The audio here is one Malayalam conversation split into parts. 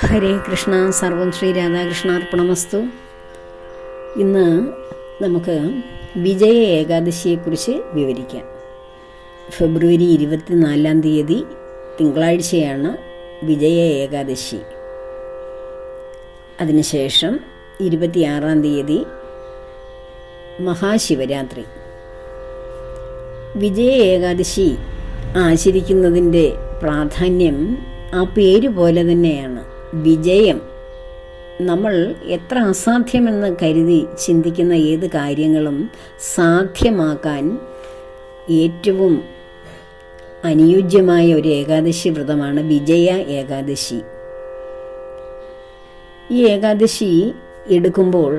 ഹരേ കൃഷ്ണ. സർവം ശ്രീ രാധാകൃഷ്ണാർപ്പണമസ്തു. ഇന്ന് നമുക്ക് വിജയ ഏകാദശിയെക്കുറിച്ച് വിവരിക്കാം. ഫെബ്രുവരി 24 തിങ്കളാഴ്ചയാണ് വിജയ ഏകാദശി. അതിനുശേഷം 26 മഹാശിവരാത്രി. വിജയ ഏകാദശി ആചരിക്കുന്നതിൻ്റെ പ്രാധാന്യം ആ പേര് പോലെ തന്നെയാണ്. വിജയം. നമ്മൾ എത്ര അസാധ്യമെന്ന് കരുതി ചിന്തിക്കുന്ന ഏത് കാര്യങ്ങളും സാധ്യമാക്കാൻ ഏറ്റവും അനുയോജ്യമായ ഒരു ഏകാദശി വ്രതമാണ് വിജയ ഏകാദശി. ഈ ഏകാദശി എടുക്കുമ്പോൾ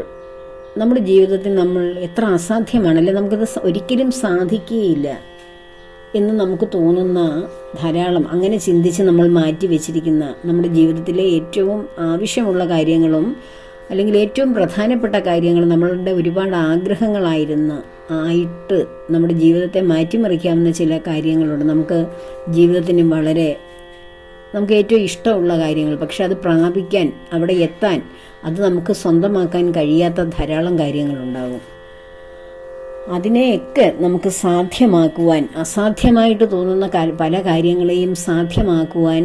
നമ്മുടെ ജീവിതത്തിൽ നമ്മൾ എത്ര അസാധ്യമാണല്ലേ, നമുക്കത് ഒരിക്കലും സാധിക്കുകയില്ല എന്ന് നമുക്ക് തോന്നുന്ന ധാരാളം, അങ്ങനെ ചിന്തിച്ച് നമ്മൾ മാറ്റി വെച്ചിരിക്കുന്ന നമ്മുടെ ജീവിതത്തിലെ ഏറ്റവും ആവശ്യമുള്ള കാര്യങ്ങളും അല്ലെങ്കിൽ ഏറ്റവും പ്രധാനപ്പെട്ട കാര്യങ്ങളും നമ്മളുടെ ഒരുപാട് ആയിട്ട് നമ്മുടെ ജീവിതത്തെ മാറ്റിമറിക്കാവുന്ന ചില കാര്യങ്ങളുണ്ട്. നമുക്ക് ജീവിതത്തിന് നമുക്ക് ഏറ്റവും ഇഷ്ടമുള്ള കാര്യങ്ങൾ, പക്ഷെ അത് പ്രാപിക്കാൻ, അവിടെ എത്താൻ, അത് നമുക്ക് സ്വന്തമാക്കാൻ കഴിയാത്ത ധാരാളം കാര്യങ്ങളുണ്ടാകും. അതിനെയൊക്കെ നമുക്ക് സാധ്യമാക്കുവാൻ, അസാധ്യമായിട്ട് തോന്നുന്ന പല കാര്യങ്ങളെയും സാധ്യമാക്കുവാൻ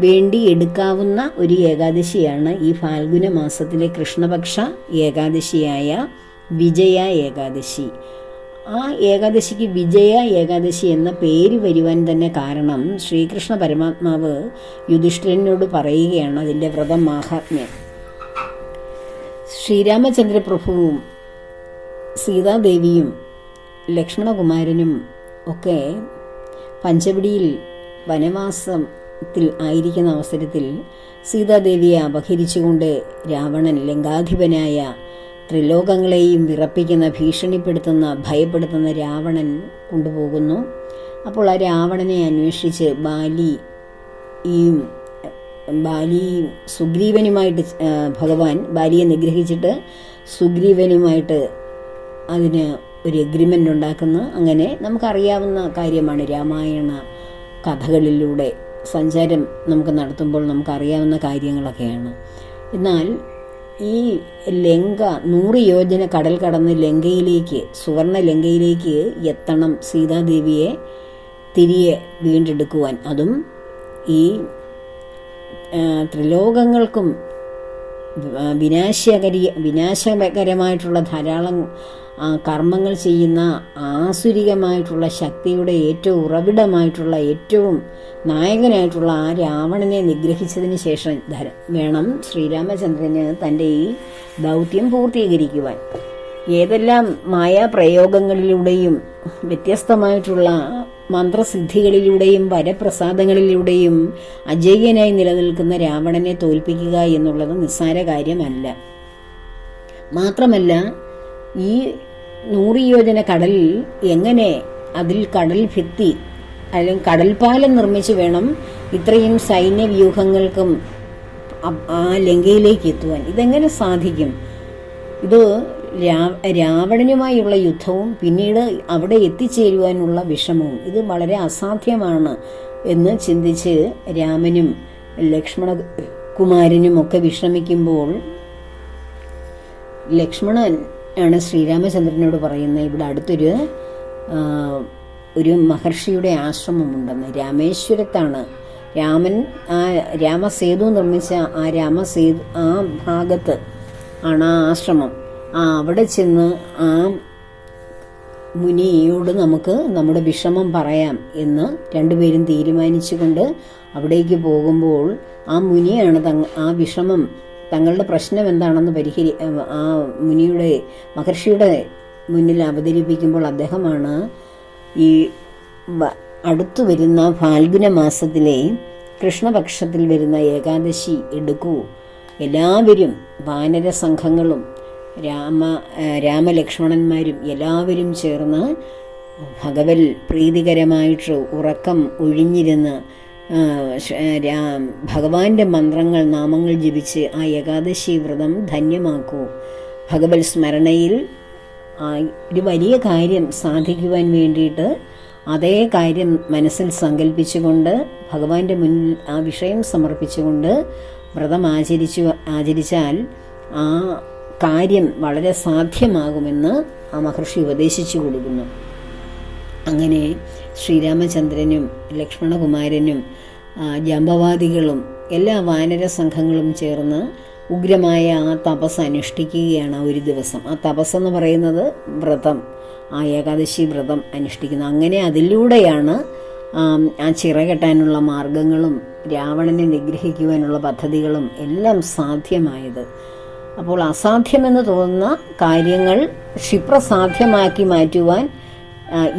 വേണ്ടി എടുക്കാവുന്ന ഒരു ഏകാദശിയാണ് ഈ ഫാൽഗുന മാസത്തിലെ കൃഷ്ണപക്ഷ ഏകാദശിയായ വിജയ ഏകാദശി. ആ ഏകാദശിക്ക് വിജയ ഏകാദശി എന്ന പേര് വരുവാൻ തന്നെ കാരണം ശ്രീകൃഷ്ണ പരമാത്മാവ് യുധിഷ്ഠിരനോട് പറയുകയാണ് അതിൻ്റെ വ്രതം മാഹാത്മ്യം. ശ്രീരാമചന്ദ്ര പ്രഭുവും സീതാദേവിയും ലക്ഷ്മണകുമാരനും ഒക്കെ പഞ്ചവടിയിൽ വനവാസത്തിൽ ആയിരിക്കുന്ന അവസരത്തിൽ സീതാദേവിയെ അപഹരിച്ചുകൊണ്ട് രാവണൻ, ലങ്കാധിപനായ ത്രിലോകങ്ങളെയും വിറപ്പിക്കുന്ന, ഭീഷണിപ്പെടുത്തുന്ന, ഭയപ്പെടുത്തുന്ന രാവണൻ കൊണ്ടുപോകുന്നു. അപ്പോൾ ആ രാവണനെ അന്വേഷിച്ച് ബാലി സുഗ്രീവനുമായിട്ട്, ഭഗവാൻ ബാലിയെ നിഗ്രഹിച്ചിട്ട് സുഗ്രീവനുമായിട്ട് അതിന് ഒരു എഗ്രിമെൻ്റ് ഉണ്ടാക്കുന്നു. അങ്ങനെ നമുക്കറിയാവുന്ന കാര്യമാണ്. രാമായണ കഥകളിലൂടെ സഞ്ചാരം നമുക്ക് നടത്തുമ്പോൾ നമുക്കറിയാവുന്ന കാര്യങ്ങളൊക്കെയാണ്. എന്നാൽ ഈ ലങ്ക 100 യോജന കടൽ കടന്ന് ലങ്കയിലേക്ക്, സുവർണ ലങ്കയിലേക്ക് എത്തണം സീതാദേവിയെ തിരികെ വീണ്ടെടുക്കുവാൻ. അതും ഈ ത്രിലോകങ്ങൾക്കും വിനാശകരമായിട്ടുള്ള ധാരാളം കർമ്മങ്ങൾ ചെയ്യുന്ന ആസുരികമായിട്ടുള്ള ശക്തിയുടെ ഏറ്റവും ഉറവിടമായിട്ടുള്ള, ഏറ്റവും നായകനായിട്ടുള്ള ആ രാവണനെ നിഗ്രഹിച്ചതിന് ശേഷം വേണം ശ്രീരാമചന്ദ്രന് തൻ്റെ ഈ ദൗത്യം പൂർത്തീകരിക്കുവാൻ. ഏതെല്ലാം മായാപ്രയോഗങ്ങളിലൂടെയും വ്യത്യസ്തമായിട്ടുള്ള മന്ത്രസിദ്ധികളിലൂടെയും വരപ്രസാദങ്ങളിലൂടെയും അജയ്യനായി നിലനിൽക്കുന്ന രാവണനെ തോൽപ്പിക്കുക എന്നുള്ളത് നിസ്സാര കാര്യമല്ല. മാത്രമല്ല, ഈ 100 യോജന കടലിൽ എങ്ങനെ അതിൽ കടൽ ഭിത്തി അല്ലെങ്കിൽ കടൽപ്പാലം നിർമ്മിച്ച് വേണം ഇത്രയും സൈന്യവ്യൂഹങ്ങൾക്കും ആ ലങ്കയിലേക്ക് എത്തുവാൻ? ഇതെങ്ങനെ സാധിക്കും? ഇത് രാവണനുമായുള്ള യുദ്ധവും പിന്നീട് അവിടെ എത്തിച്ചേരുവാനുള്ള വിഷമവും, ഇത് വളരെ അസാധ്യമാണ് എന്ന് ചിന്തിച്ച് രാമനും ലക്ഷ്മണകുമാരനും ഒക്കെ വിശ്രമിക്കുമ്പോൾ ലക്ഷ്മണൻ ആണ് ശ്രീരാമചന്ദ്രനോട് പറയുന്നത്, ഇവിടെ അടുത്തൊരു മഹർഷിയുടെ ആശ്രമമുണ്ടെന്ന്. രാമേശ്വരത്താണ് രാമൻ രാമസേതു നിർമ്മിച്ച ആ ഭാഗത്ത് ആണ് ആ ആശ്രമം. അവിടെ ചെന്ന് ആ മുനിയോട് നമുക്ക് നമ്മുടെ വിഷമം പറയാം എന്ന് രണ്ടുപേരും തീരുമാനിച്ചുകൊണ്ട് അവിടേക്ക് പോകുമ്പോൾ ആ മുനിയാണ് ആ വിഷമം, തങ്ങളുടെ പ്രശ്നം എന്താണെന്ന് ആ മഹർഷിയുടെ മുന്നിൽ അവതരിപ്പിക്കുമ്പോൾ അദ്ദേഹമാണ് ഈ അടുത്തു വരുന്ന ഫാൽഗുന മാസത്തിലെ കൃഷ്ണപക്ഷത്തിൽ വരുന്ന ഏകാദശി എടുക്കൂ, എല്ലാവരും വാനര സംഘങ്ങളും രാമലക്ഷ്മണന്മാരും എല്ലാവരും ചേർന്ന് ഭഗവൽ പ്രീതികരമായിട്ട് ഉറക്കം ഒഴിഞ്ഞിരുന്ന് ഭഗവാന്റെ മന്ത്രങ്ങൾ, നാമങ്ങൾ ജപിച്ച് ആ ഏകാദശി വ്രതം ധന്യമാക്കൂ. ഭഗവത് സ്മരണയിൽ ഒരു വലിയ കാര്യം സാധിക്കുവാൻ വേണ്ടിയിട്ട് അതേ കാര്യം മനസ്സിൽ സങ്കല്പിച്ചുകൊണ്ട് ഭഗവാന്റെ മുന്നിൽ ആ വിഷയം സമർപ്പിച്ചുകൊണ്ട് വ്രതം ആചരിച്ചാൽ ആ കാര്യം വളരെ സാധ്യമാകുമെന്ന് ആ മഹർഷി ഉപദേശിച്ചു കൊടുക്കുന്നു. അങ്ങനെ ശ്രീരാമചന്ദ്രനും ലക്ഷ്മണകുമാരനും ജാമ്പവാദികളും എല്ലാ വാനര സംഘങ്ങളും ചേർന്ന് ഉഗ്രമായ ആ തപസ് അനുഷ്ഠിക്കുകയാണ് ഒരു ദിവസം. ആ തപസ്സെന്ന് പറയുന്നത് വ്രതം, ആ ഏകാദശി വ്രതം അനുഷ്ഠിക്കുന്നു. അങ്ങനെ അതിലൂടെയാണ് ആ ചിറകെട്ടാനുള്ള മാർഗങ്ങളും രാവണനെ നിഗ്രഹിക്കുവാനുള്ള പദ്ധതികളും എല്ലാം സാധ്യമായത്. അപ്പോൾ അസാധ്യമെന്ന് തോന്നുന്ന കാര്യങ്ങൾ ക്ഷിപ്രസാധ്യമാക്കി മാറ്റുവാൻ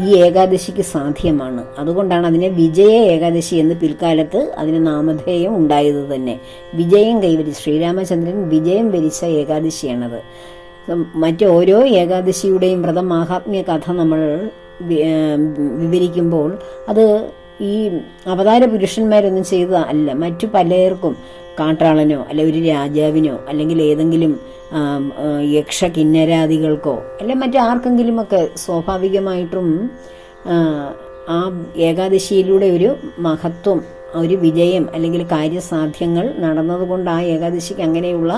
ഈ ഏകാദശിക്ക് സാധ്യമാണ്. അതുകൊണ്ടാണ് അതിനെ വിജയ ഏകാദശി എന്ന് പിൽക്കാലത്ത് അതിന് നാമധേയം ഉണ്ടായത് തന്നെ. വിജയം കൈവരിച്ച ശ്രീരാമചന്ദ്രൻ വിജയം വരിച്ച ഏകാദശിയാണത്. മറ്റ് ഓരോ ഏകാദശിയുടെയും വ്രതമാഹാത്മ്യ കഥ നമ്മൾ വിവരിക്കുമ്പോൾ അത് ഈ അവതാര പുരുഷന്മാരൊന്നും ചെയ്തത് അല്ല. മറ്റു പലർക്കും, കാട്ടാളനോ അല്ലെ ഒരു രാജാവിനോ അല്ലെങ്കിൽ ഏതെങ്കിലും യക്ഷ കിന്നരാദികൾക്കോ അല്ലെ മറ്റാർക്കെങ്കിലുമൊക്കെ സ്വാഭാവികമായിട്ടും ആ ഏകാദശിയിലൂടെ ഒരു മഹത്വം, ഒരു വിജയം അല്ലെങ്കിൽ കാര്യസാധ്യങ്ങൾ നടന്നതുകൊണ്ട് ആ ഏകാദശിക്ക് അങ്ങനെയുള്ള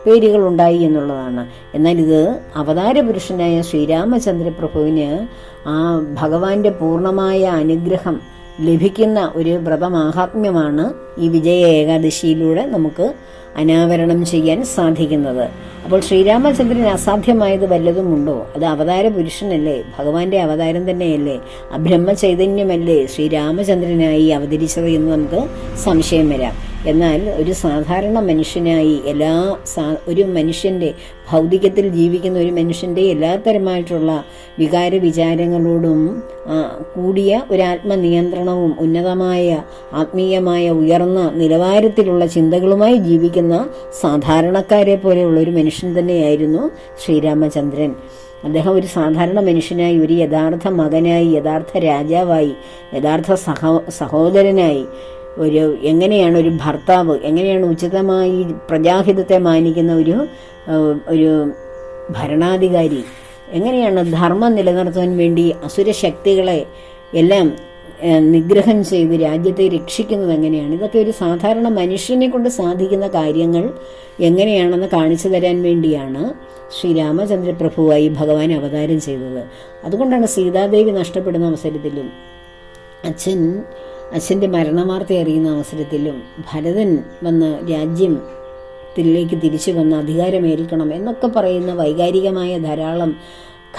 പേരുകൾ ഉണ്ടായി എന്നുള്ളതാണ്. എന്നാൽ ഇത് അവതാര പുരുഷനായ ശ്രീരാമചന്ദ്രപ്രഭുവിന് ആ ഭഗവാന്റെ പൂർണ്ണമായ അനുഗ്രഹം ലഭിക്കുന്ന ഒരു വ്രതമാഹാത്മ്യമാണ് ഈ വിജയ ഏകാദശിയിലൂടെ നമുക്ക് അനാവരണം ചെയ്യാൻ സാധിക്കുന്നത്. അപ്പോൾ ശ്രീരാമചന്ദ്രൻ അസാധ്യമായത് വല്ലതുമുണ്ടോ? അത് അവതാര പുരുഷനല്ലേ, ഭഗവാന്റെ അവതാരം തന്നെയല്ലേ, ആ ബ്രഹ്മചൈതന്യമല്ലേ ശ്രീരാമചന്ദ്രനായി അവതരിച്ചത് എന്ന് നമുക്ക് സംശയം വരാം. എന്നാൽ ഒരു സാധാരണ മനുഷ്യനായി ഒരു മനുഷ്യൻ്റെ ഭൗതികത്തിൽ ജീവിക്കുന്ന ഒരു മനുഷ്യൻ്റെ എല്ലാത്തരമായിട്ടുള്ള വികാര വിചാരങ്ങളോടും കൂടിയ ഒരു ആത്മനിയന്ത്രണവും ഉന്നതമായ ആത്മീയമായ ഉയർന്ന നിലവാരത്തിലുള്ള ചിന്തകളുമായി ജീവിക്കുന്ന സാധാരണക്കാരെ പോലെയുള്ള ഒരു മനുഷ്യൻ തന്നെയായിരുന്നു ശ്രീരാമചന്ദ്രൻ. അദ്ദേഹം ഒരു സാധാരണ മനുഷ്യനായി, ഒരു യഥാർത്ഥ മകനായി, യഥാർത്ഥ രാജാവായി, യഥാർത്ഥ സഹോദരനായി, എങ്ങനെയാണ് ഒരു ഭർത്താവ്, എങ്ങനെയാണ് ഉചിതമായി പ്രജാഹിതത്തെ മാനിക്കുന്ന ഒരു ഭരണാധികാരി, എങ്ങനെയാണ് ധർമ്മം നിലനിർത്താൻ വേണ്ടി അസുരശക്തികളെ എല്ലാം നിഗ്രഹം ചെയ്ത് രാജ്യത്തെ രക്ഷിക്കുന്നത് എങ്ങനെയാണ്, ഇതൊക്കെ ഒരു സാധാരണ മനുഷ്യനെ കൊണ്ട് സാധിക്കുന്ന കാര്യങ്ങൾ എങ്ങനെയാണെന്ന് കാണിച്ചു തരാൻ വേണ്ടിയാണ് ശ്രീരാമചന്ദ്രപ്രഭുവായി ഭഗവാൻ അവതാരം ചെയ്തത്. അതുകൊണ്ടാണ് സീതാദേവി നഷ്ടപ്പെടുന്ന അവസരത്തിലും അച്ഛൻ്റെ മരണവാർത്ത അറിയുന്ന അവസരത്തിലും ഭരതൻ വന്ന് രാജ്യത്തിലേക്ക് തിരിച്ചു വന്ന് അധികാരമേൽക്കണം എന്നൊക്കെ പറയുന്ന വൈകാരികമായ ധാരാളം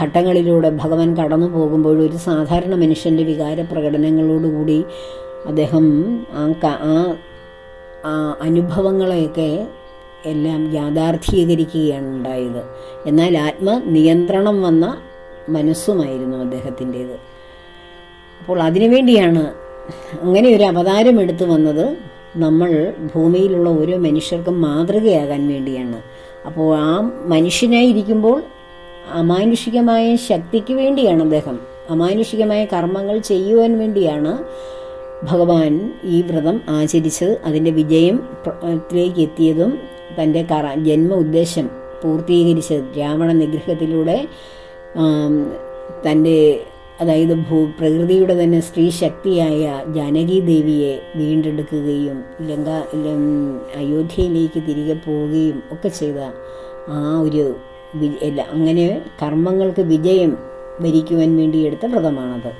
ഘട്ടങ്ങളിലൂടെ ഭഗവാൻ കടന്നു പോകുമ്പോൾ ഒരു സാധാരണ മനുഷ്യൻ്റെ വികാര പ്രകടനങ്ങളോടുകൂടി അദ്ദേഹം ആ അനുഭവങ്ങളെയൊക്കെ എല്ലാം യാഥാർത്ഥീകരിക്കുകയാണ് ഉണ്ടായത്. എന്നാൽ ആത്മനിയന്ത്രണം വന്ന മനസ്സുമായിരുന്നു അദ്ദേഹത്തിൻ്റേത്. അപ്പോൾ അതിനുവേണ്ടിയാണ് അങ്ങനെ ഒരു അവതാരം എടുത്തു വന്നത്. നമ്മൾ ഭൂമിയിലുള്ള ഓരോ മനുഷ്യർക്കും മാതൃകയാകാൻ വേണ്ടിയാണ്. അപ്പോൾ ആ മനുഷ്യനായിരിക്കുമ്പോൾ അമാനുഷികമായ ശക്തിക്ക് വേണ്ടിയാണ് അദ്ദേഹം, അമാനുഷികമായ കർമ്മങ്ങൾ ചെയ്യുവാൻ വേണ്ടിയാണ് ഭഗവാൻ ഈ വ്രതം ആചരിച്ചത്. അതിൻ്റെ വിജയത്തിലേക്ക് എത്തിയതും തൻ്റെ ജന്മ ഉദ്ദേശം പൂർത്തീകരിച്ചത് രാവണ നിഗ്രഹത്തിലൂടെ തൻ്റെ, അതായത് പ്രകൃതിയുടെ തന്നെ സ്ത്രീ ശക്തിയായ ജാനകി ദേവിയെ വീണ്ടെടുക്കുകയും അയോധ്യയിലേക്ക് തിരികെ പോവുകയും ഒക്കെ ചെയ്ത ആ ഒരു അങ്ങനെ കർമ്മങ്ങൾക്ക് വിജയം വരിക്കുവാൻ വേണ്ടി എടുത്ത വ്രതമാണത്.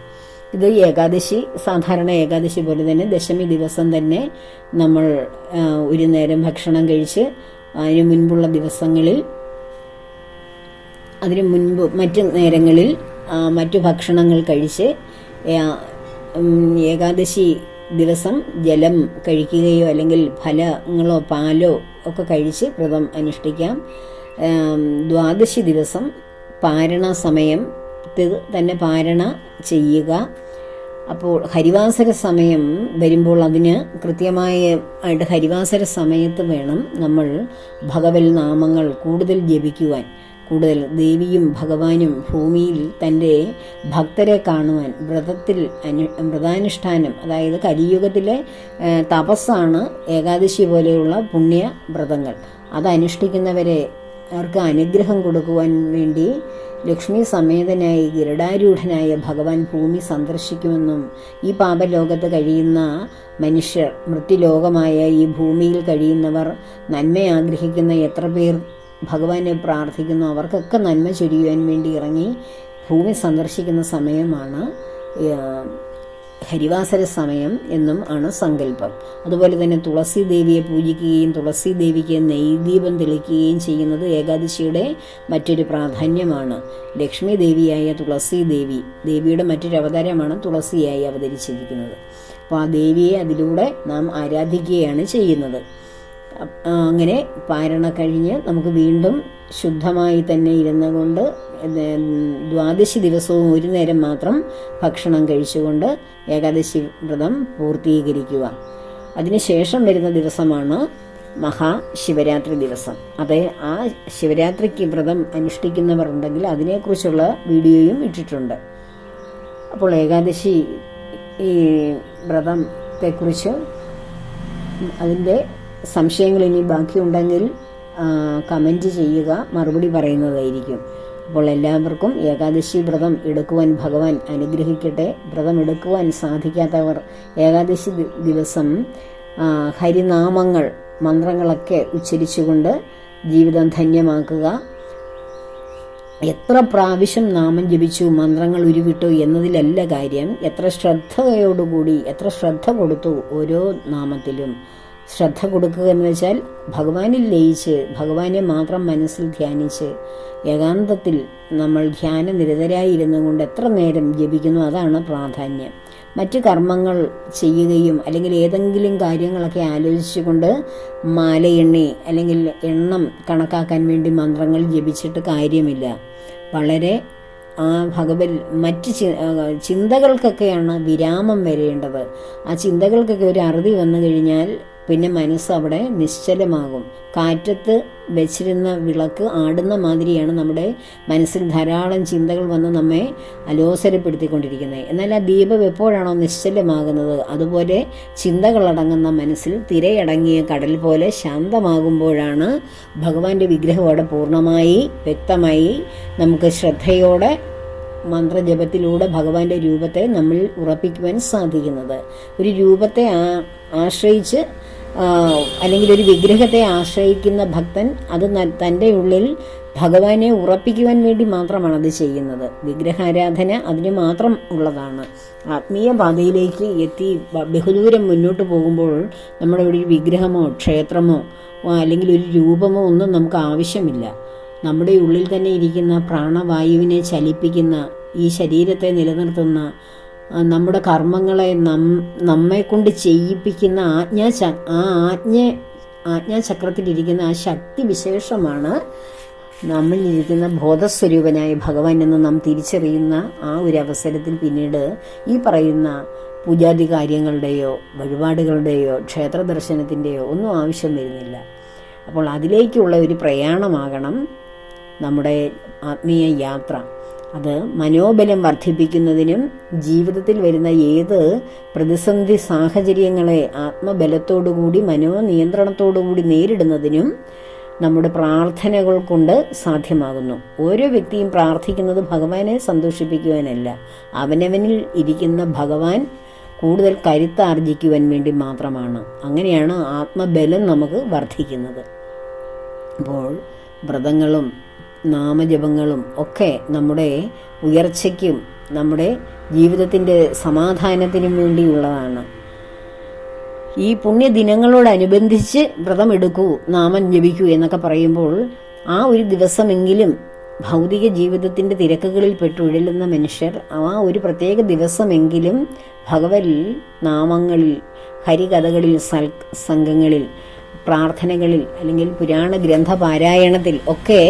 ഇത് ഏകാദശി, സാധാരണ ഏകാദശി പോലെ തന്നെ ദശമി ദിവസം തന്നെ നമ്മൾ ഒരു നേരം ഭക്ഷണം കഴിച്ച് അതിനു മുൻപുള്ള ദിവസങ്ങളിൽ, അതിനു മുൻപ് മറ്റു നേരങ്ങളിൽ മറ്റു ഭക്ഷണങ്ങൾ കഴിച്ച് ഏകാദശി ദിവസം ജലം കഴിക്കുകയോ അല്ലെങ്കിൽ ഫലങ്ങളോ പാലോ ഒക്കെ കഴിച്ച് വ്രതം അനുഷ്ഠിക്കാം. ദ്വാദശി ദിവസം പാരണ സമയത്ത് തന്നെ പാരണ ചെയ്യുക. അപ്പോൾ ഹരിവാസര സമയം വരുമ്പോൾ അതിന് കൃത്യമായിട്ട് ഹരിവാസര സമയത്ത് വേണം നമ്മൾ ഭഗവത് നാമങ്ങൾ കൂടുതൽ ജപിക്കുവാൻ. കൂടുതൽ ദേവിയും ഭഗവാനും ഭൂമിയിൽ തൻ്റെ ഭക്തരെ കാണുവാൻ വ്രതാനുഷ്ഠാനം, അതായത് കലിയുഗത്തിലെ തപസ്സാണ് ഏകാദശി പോലെയുള്ള പുണ്യ വ്രതങ്ങൾ. അതനുഷ്ഠിക്കുന്നവരെ അവർക്ക് അനുഗ്രഹം കൊടുക്കുവാൻ വേണ്ടി ലക്ഷ്മി സമേതനായി ഗരുഡാരൂഢനായ ഭഗവാൻ ഭൂമി സന്ദർശിക്കുമെന്നും ഈ പാപലോകത്ത് കഴിയുന്ന മനുഷ്യർ, മൃത്യുലോകമായ ഈ ഭൂമിയിൽ കഴിയുന്നവർ നന്മ ആഗ്രഹിക്കുന്ന എത്ര പേർ ഭഗവാനെ പ്രാർത്ഥിക്കുന്നു അവർക്കൊക്കെ നന്മ ചൊരിയുവാൻ വേണ്ടി ഇറങ്ങി ഭൂമി സന്ദർശിക്കുന്ന സമയമാണ് ഹരിവാസര സമയം എന്നും ആണ് സങ്കല്പം. അതുപോലെ തന്നെ തുളസി ദേവിയെ പൂജിക്കുകയും തുളസി ദേവിക്ക് നെയ്ദീപം തെളിക്കുകയും ചെയ്യുന്നത് ഏകാദശിയുടെ മറ്റൊരു പ്രാധാന്യമാണ്. ലക്ഷ്മി ദേവിയായ തുളസി ദേവിയുടെ മറ്റൊരു അവതാരമാണ് തുളസിയായി അവതരിച്ചിരിക്കുന്നത്. അപ്പോൾ ആ ദേവിയെ അതിലൂടെ നാം ആരാധിക്കുകയാണ് ചെയ്യുന്നത്. അങ്ങനെ പാരണ കഴിഞ്ഞ് നമുക്ക് വീണ്ടും ശുദ്ധമായി തന്നെ ഇരുന്നുകൊണ്ട് ദ്വാദശി ദിവസവും ഒരു നേരം മാത്രം ഭക്ഷണം കഴിച്ചുകൊണ്ട് ഏകാദശി വ്രതം പൂർത്തീകരിക്കുക. അതിനുശേഷം വരുന്ന ദിവസമാണ് മഹാശിവരാത്രി ദിവസം. അത് ആ ശിവരാത്രിക്ക് വ്രതം അനുഷ്ഠിക്കുന്നവർ ഉണ്ടെങ്കിൽ അതിനെക്കുറിച്ചുള്ള വീഡിയോയും ഇട്ടിട്ടുണ്ട്. അപ്പോൾ ഏകാദശി ഈ വ്രതത്തെക്കുറിച്ച് അതിൻ്റെ സംശയങ്ങൾ ഇനി ബാക്കിയുണ്ടെങ്കിൽ കമൻറ്റ് ചെയ്യുക, മറുപടി പറയുന്നതായിരിക്കും. അപ്പോൾ എല്ലാവർക്കും ഏകാദശി വ്രതം എടുക്കുവാൻ ഭഗവാൻ അനുഗ്രഹിക്കട്ടെ. വ്രതം എടുക്കുവാൻ സാധിക്കാത്തവർ ഏകാദശി ദിവസം ഹരിനാമങ്ങൾ, മന്ത്രങ്ങളൊക്കെ ഉച്ചരിച്ചുകൊണ്ട് ജീവിതം ധന്യമാക്കുക. എത്ര പ്രാവശ്യം നാമം ജപിച്ചു, മന്ത്രങ്ങൾ ഉരുവിട്ടു എന്നതിലല്ല കാര്യം, എത്ര ശ്രദ്ധയോടുകൂടി, എത്ര ശ്രദ്ധ കൊടുത്തു ഓരോ നാമത്തിലും. ശ്രദ്ധ കൊടുക്കുക എന്ന് വെച്ചാൽ ഭഗവാനിൽ ലയിച്ച് ഭഗവാനെ മാത്രം മനസ്സിൽ ധ്യാനിച്ച് ഏകാന്തത്തിൽ നമ്മൾ ധ്യാനനിരതരായിരുന്നു കൊണ്ട് എത്ര നേരം ജപിക്കുന്നു അതാണ് പ്രാധാന്യം. മറ്റു കർമ്മങ്ങൾ ചെയ്യുകയും അല്ലെങ്കിൽ ഏതെങ്കിലും കാര്യങ്ങളൊക്കെ ആലോചിച്ചുകൊണ്ട് മാലയെണ്ണി അല്ലെങ്കിൽ എണ്ണം കണക്കാക്കാൻ വേണ്ടി മന്ത്രങ്ങൾ ജപിച്ചിട്ട് കാര്യമില്ല. വളരെ മറ്റ് ചിന്തകൾക്കൊക്കെയാണ് വിരാമം വരേണ്ടത്. ആ ചിന്തകൾക്കൊക്കെ ഒരു അറുതി വന്നു കഴിഞ്ഞാൽ പിന്നെ മനസ്സ് അവിടെ നിശ്ചലമാകും. കാറ്റത്ത് വെച്ചിരുന്ന വിളക്ക് ആടുന്ന മാതിരിയാണ് നമ്മുടെ മനസ്സിൽ ധാരാളം ചിന്തകൾ വന്ന് നമ്മെ അലോസരപ്പെടുത്തിക്കൊണ്ടിരിക്കുന്നത്. എന്നാൽ ആ ദീപം എപ്പോഴാണോ നിശ്ചലമാകുന്നത് അതുപോലെ ചിന്തകളടങ്ങുന്ന മനസ്സിൽ തിരയടങ്ങിയ കടൽ പോലെ ശാന്തമാകുമ്പോഴാണ് ഭഗവാന്റെ വിഗ്രഹം അവിടെ പൂർണ്ണമായി വ്യക്തമായി നമുക്ക് ശ്രദ്ധയോടെ മന്ത്രജപത്തിലൂടെ ഭഗവാന്റെ രൂപത്തെ നമ്മൾ ഉറപ്പിക്കുവാൻ സാധിക്കുന്നത്. ഒരു രൂപത്തെ ആശ്രയിച്ച് അല്ലെങ്കിൽ ഒരു വിഗ്രഹത്തെ ആശ്രയിക്കുന്ന ഭക്തൻ അത് തൻ്റെ ഉള്ളിൽ ഭഗവാനെ ഉറപ്പിക്കുവാൻ വേണ്ടി മാത്രമാണ് അത് ചെയ്യുന്നത്. വിഗ്രഹാരാധന അതിന് മാത്രം ഉള്ളതാണ്. ആത്മീയ പാതയിലേക്ക് എത്തി ബഹുദൂരം മുന്നോട്ട് പോകുമ്പോൾ നമ്മുടെ ഒരു വിഗ്രഹമോ ക്ഷേത്രമോ അല്ലെങ്കിൽ ഒരു രൂപമോ ഒന്നും നമുക്ക് ആവശ്യമില്ല. നമ്മുടെ ഉള്ളിൽ തന്നെ ഇരിക്കുന്ന പ്രാണവായുവിനെ ചലിപ്പിക്കുന്ന, ഈ ശരീരത്തെ നിലനിർത്തുന്ന, നമ്മുടെ കർമ്മങ്ങളെ നമ്മെ കൊണ്ട് ചെയ്യിപ്പിക്കുന്ന ആജ്ഞാചക്രത്തിലിരിക്കുന്ന ആ ശക്തി വിശേഷമാണ് നമ്മളിരിക്കുന്ന ബോധസ്വരൂപനായ ഭഗവാൻ എന്ന് നാം തിരിച്ചറിയുന്ന ആ ഒരു അവസരത്തിൽ പിന്നീട് ഈ പറയുന്ന പൂജാതി കാര്യങ്ങളുടെയോ വഴിപാടുകളുടെയോ ക്ഷേത്ര ദർശനത്തിൻ്റെയോ ഒന്നും ആവശ്യം വരുന്നില്ല. അപ്പോൾ അതിലേക്കുള്ള ഒരു പ്രയാണമാകണം നമ്മുടെ ആത്മീയ യാത്ര. അത് മനോബലം വർദ്ധിപ്പിക്കുന്നതിനും ജീവിതത്തിൽ വരുന്ന ഏത് പ്രതിസന്ധി സാഹചര്യങ്ങളെ ആത്മബലത്തോടുകൂടി മനോനിയന്ത്രണത്തോടുകൂടി നേരിടുന്നതിനും നമ്മുടെ പ്രാർത്ഥനകൾ കൊണ്ട് സാധ്യമാകുന്നു. ഓരോ വ്യക്തിയും പ്രാർത്ഥിക്കുന്നത് ഭഗവാനെ സന്തോഷിപ്പിക്കുവാനല്ല, അവനവനിൽ ഇരിക്കുന്ന ഭഗവാൻ കൂടുതൽ കരുത്താർജിക്കുവാൻ വേണ്ടി മാത്രമാണ്. അങ്ങനെയാണ് ആത്മബലം നമുക്ക് വർദ്ധിക്കുന്നത്. അപ്പോൾ വ്രതങ്ങളും നാമജപങ്ങളും ഒക്കെ നമ്മുടെ ഉയർച്ചയ്ക്കും നമ്മുടെ ജീവിതത്തിൻ്റെ സമാധാനത്തിനും വേണ്ടിയുള്ളതാണ്. ഈ പുണ്യദിനങ്ങളോടനുബന്ധിച്ച് വ്രതമെടുക്കൂ, നാമം ജപിക്കൂ എന്നൊക്കെ പറയുമ്പോൾ ആ ഒരു ദിവസമെങ്കിലും ഭൗതിക ജീവിതത്തിൻ്റെ തിരക്കുകളിൽ പെട്ടുഴലുന്ന മനുഷ്യർ ആ ഒരു പ്രത്യേക ദിവസമെങ്കിലും ഭഗവത് നാമങ്ങളിൽ, ഹരികഥകളിൽ, സംഘങ്ങളിൽ, പ്രാർത്ഥനകളിൽ അല്ലെങ്കിൽ പുരാണ ഗ്രന്ഥ പാരായണത്തിൽ ഒക്കെ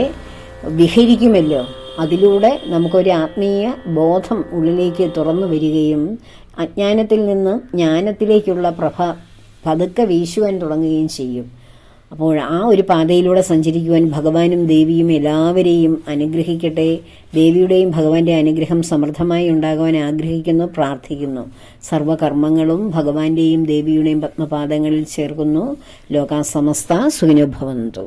വിഹരിക്കുമല്ലോ. അതിലൂടെ നമുക്കൊരു ആത്മീയ ബോധം ഉള്ളിലേക്ക് തുറന്നു വരികയും അജ്ഞാനത്തിൽ നിന്ന് ജ്ഞാനത്തിലേക്കുള്ള പ്രഭ പതുക്കെ വീശുവാൻ തുടങ്ങുകയും ചെയ്യും. അപ്പോൾ ആ ഒരു പാതയിലൂടെ സഞ്ചരിക്കുവാൻ ഭഗവാനും ദേവിയും എല്ലാവരെയും അനുഗ്രഹിക്കട്ടെ. ദേവിയുടെയും ഭഗവാന്റെ അനുഗ്രഹം സമൃദ്ധമായി ഉണ്ടാകുവാൻ ആഗ്രഹിക്കുന്നു, പ്രാർത്ഥിക്കുന്നു. സർവകർമ്മങ്ങളും ഭഗവാന്റെയും ദേവിയുടെയും പത്മപാദങ്ങളിൽ ചേർക്കുന്നു. ലോകാ സമസ്ത സുഖിനോ ഭവന്തു.